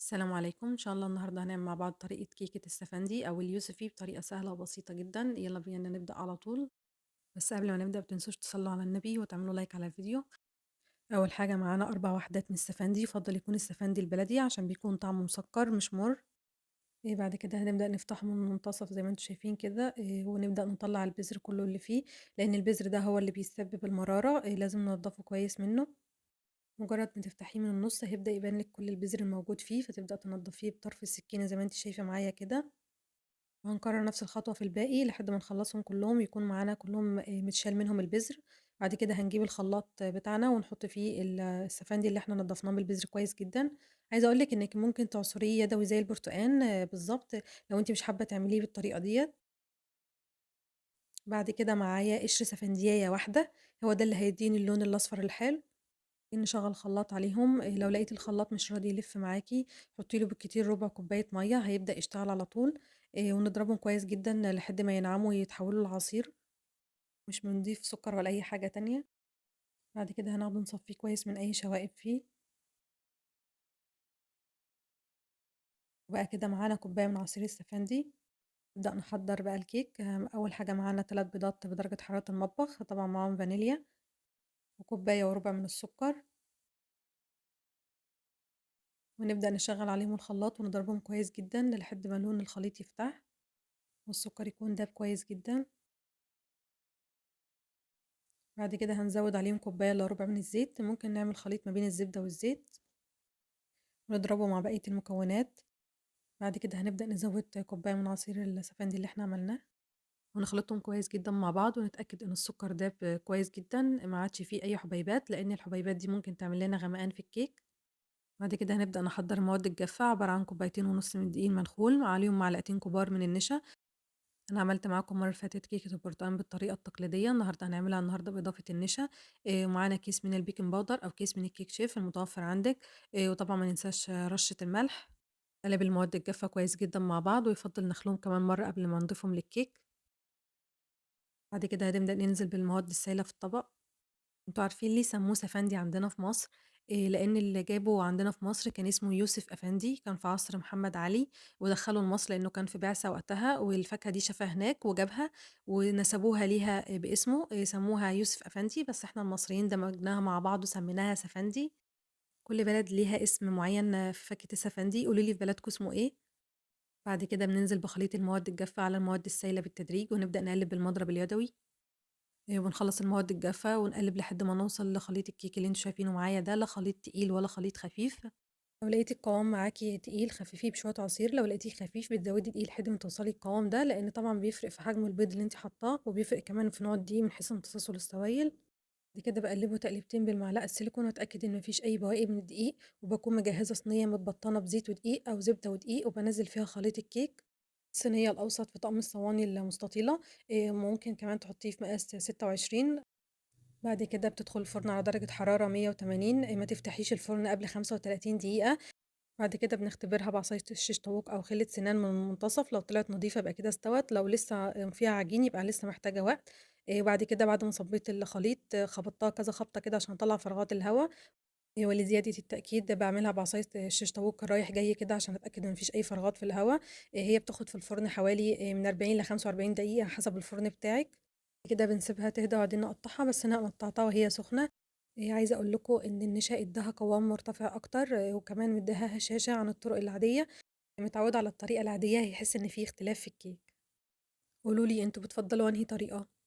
السلام عليكم، إن شاء الله النهارده هنعمل مع بعض طريقة كيكة السفندي أو اليوسفي بطريقة سهلة وبسيطة جدًا، يالّا بينا نبدأ على طول، بس قبل ما نبدأ ما تنسوش تصلّوا على النبي وتعملوا لايك على الفيديو. أول حاجة معانا 4 وحدات من السفندي، يُفضّل يكون السفندي البلدي عشان بيكون طعمه مسكّر مش مُر. بعد كده هنبدأ نفتحه من المنتصف زي ما أنتم شايفين كده، ونبدأ نطلّع البذر كلّه اللي فيه، لإن البذر ده هو اللي بيسبب المرارة، لازم ننضّفه كويس منّه. مجرد ما تفتحيه من النُص هيبدأ يبان لِك كل البذر الموجود فيه، فتبدأ تنضّفيه بطرف السكينة زي ما أنتِ شايفة معايا كده، وهنكرر نفس الخطوة في الباقي لحد ما نخلّصهم كلّهم، يكون معانا كلّهم متشال منهم البذر. بعد كده هنجيب الخلاط بتاعنا ونحط فيه السفندي اللي إحنا نضّفناه من البذر كويس جدًا. عايزة أقول لِك إنِّك ممكن تعصريه يدوي زي البرتقان بالضبط لو أنتِ مش حابة تعمليه بالطريقة ديّة. بعد كده معايا قشر سفندياية واحدة، هو ده اللي هيدّيني اللون الأصفر الحلو. نشغّل خلاط عليهم، لو لقيتِ الخلاط مش راضي يلِف معاكِ، حطّي له بالكتير ربع كوباية مَيّة هيبدأ يشتغل على طول، ونضربهم كويس جدًا لحد ما ينعموا ويتحولوا لعصير، مش بنضيف سكر ولا أي حاجة تانية. بعد كده هناخده نصفّيه كويس من أي شوائب فيه، وبقى كده معانا كوباية من عصير السفندي. نبدأ نحضّر بقى الكيك، أول حاجة معانا 3 بيضات بدرجة حرارة المطبخ، طبعًا معاهم فانيليا، وكوباية وربع من السكر، ونبدأ نشغّل عليهم الخلاط ونضربهم كويس جدًا لحد ما لون الخليط يفتح. والسكر يكون داب كويس جدًا. بعد كده هنزوّد عليهم كوباية إلا ربع من الزيت، ممكن نعمل خليط ما بين الزبدة والزيت ونضربه مع بقية المكونات. بعد كده هنبدأ نزوّد كوباية من عصير السفندي اللي إحنا عملناه ونخلطهم كويس جدًا مع بعض ونتأكد إن السكر داب كويس جدًا، ما عادش فيه أي حبيبات، لإن الحبيبات دي ممكن تعمل لنا غمقان في الكيك. بعد كده هنبدأ نحضّر المواد الجافة عبارة عن كوبايتين ونُص من الدقيق المنخول، عليهم معلقتين كبار من النشا. أنا عملت معاكم المرّة اللي فاتت كيكة البرتقال بالطريقة التقليدية، هنعملها النهارده بإضافة النشا. ومعانا كيس من البيكنج باودر أو كيس من الكيك شيف المتوفر عندِك. وطبعًا ما ننساش رشة الملح. نقلب المواد الجافة كويس جدًا مع بعض، ويُفضّل نخلُهم كمان مرّة قبل ما نضيفهم للكيك. بعد كده هنبدأ ننزل بالمواد السايلة في الطبق. أنتم عارفين ليه سمّوه سفندي عندنا في مصر؟ لإن اللي جابه عندنا في مصر كان اسمه يوسف أفندي، كان في عصر محمد علي، ودخّله لمصر لإنه كان في بعثة وقتها، والفاكهة دي شافها هناك وجابها، ونسبوها ليها باسمه، سموها يوسف أفندي، بس إحنا المصريين دمجناها مع بعض وسميناها سفندي. كل بلد ليها اسم معيّن في فاكهة السفندي، قولوا لي في بلدكم اسمه إيه؟ بعد كده بننزل بخليط المواد الجافة على المواد السايلة بالتدريج، ونبدأ نقلب بالمضرب اليدوي. ونخلّص المواد الجافة ونقلّب لحد ما نوصل لخليط الكيك اللي أنتم شايفينه معايا ده، لا خليط تقيل ولا خليط خفيف. لو لقيتِ القوام معاكِ تقيل خفّفيه بشوية عصير، لو لقيتيه خفيف بتزوّدي دقيق لحد ما توصلي للقوام ده، لإن طبعًا بيفرق في حجم البيض اللي أنتِ حاطاه، وبيفرق كمان في نوع الدقيق من حيث امتصاصه للسوايل. بعد كده باقلّبه تقليبتين بالمعلقة السيليكون وأتأكد إن ما فيش أي بواقي من الدقيق، وباكون مجهّزة صينية متبطّنة بزيت ودقيق أو زبدة ودقيق، وبانزّل فيها خليط الكيك. الصينية الأوسط في طقم الصواني المستطيلة، ممكن كمان تحطيه في مقاس 26. بعد كده بتدخل الفرن على درجة حرارة 180، ما تفتحيش الفرن قبل 35 دقيقة. بعد كده بنختبرها بعصاية الشيش طاووق أو خلة سنان من المنتصف، لو طلعت نضيفة يبقى كده استوت، لو لسه فيها عجين يبقى لسه محتاجة وقت. بعد كده بعد ما صبيت الخليط خبطتها كذا خبطة كده عشان أطلّع فراغات الهوا. ولزيادة التأكيد باعملها بعصاية الشيش طاووق رايح جاي كده عشان أتأكد إن ما فيش أي فراغات في الهوا. هي بتاخد في الفرن حوالي من 40 ل45 دقيقة حسب الفرن بتاعِك. كده بنسيبها تهدى وبعدين نقطّعها، بس أنا قطّعتها وهي سخنة. عايزة أقول لكم إن النشا ادّاها قوام مرتفع أكتر، وكمان مدّيها هشاشة عن الطرق العادية. اللي متعوّد على الطريقة العادية هيحس إن في اختلاف في الكيك. قولوا لي أنتم بتفضّلوا أنهي طريقة؟